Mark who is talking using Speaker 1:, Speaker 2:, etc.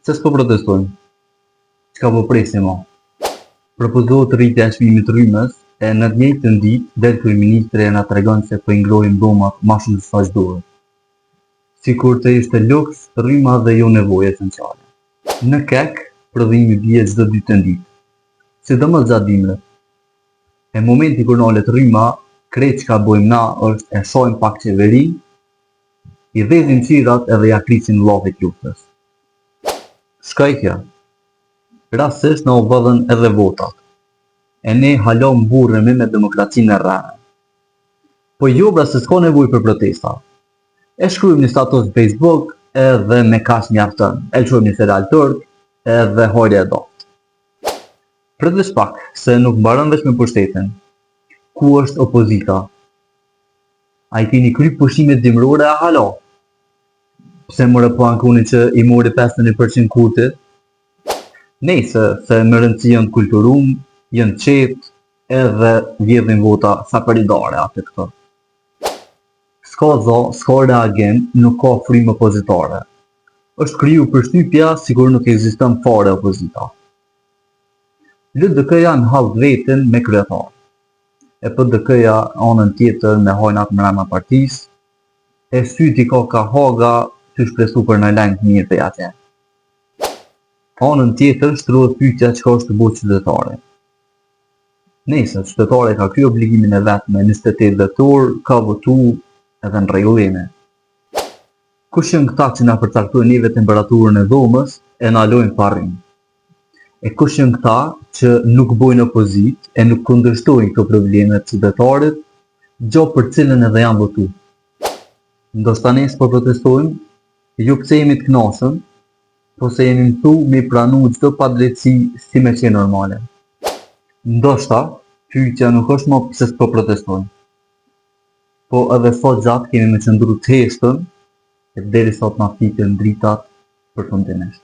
Speaker 1: Se s'po protestojmë. Çka po presim mo? Propozohet rritja e çmimit të rrymës e në të njëjtën ditë del kryeministri e na tregon se po i ngrohin dhomat më shumë se sa duhet. Sikur të ishte luks, rryma dhe jo nevojë esenciale. Në kek, prodhimi bie çdo dytë ditë, sidomos gjatë dimrës. E momenti kur nolet rryma, krejt çka bojmë na është e shohim pak qeverinë, i dhezim qirat edhe ja krisin llavit luftës. S'ka i kjo. Rastisht na u vëdhen edhe votat. E ne hala mburremi me demokracinë e rreme. Po jo bra se s'ka nevojë për protesta. E shkruajmë një status në Facebook edhe me kaq mjafton. E çojmë një serial turk edhe hajde e dot. Pritësh pak se nuk mbaron veç me pushtetin. Ku është opozita? A i keni kry pushimet dimrore a hala? Pse more po ankuni që i mori 51% kurtit? Nejse, se më rëndësi janë kulturum, janë qetë, edhe vjedhin vota sa përidare atë këto. S'ka za, s'ka reagim, nuk ka frymë opozitare. Është kriju përshtypja sikur nuk ekziston fare opozita. LDK-ja në hall vetën me kryetar. E PDK-ja anën tjetër me hajnat mbrapa partisë, e syti ka Haga të shpresu për në lengë mirë të atje. Anën tjetër shtrohet pyetja çka është të bëjë qytetari. Nëse qytetari ka ky obligimin e vet me 28 dhjetor, ka votu edhe në rregullime. Kush janë këta që na përcaktojnë neve temperaturën e dhomës e na lojnë pa rrim? E kush janë këta që nuk bojnë opozit e nuk kundërshtojnë këto probleme të qytetarit, gjë për cilën edhe janë votu? Ndoshta ne s'po protestojmë, jo pse jemi të kënaqur, po se jemi mësu me pranu çdo padrejtësi si me qenë normale. Ndoshta, pyetja nuk është më pse s'po protestojmë, po edhe sot gjatë kemi me qëndru të heshtën, e derisa të na fiken dritat përfundimisht.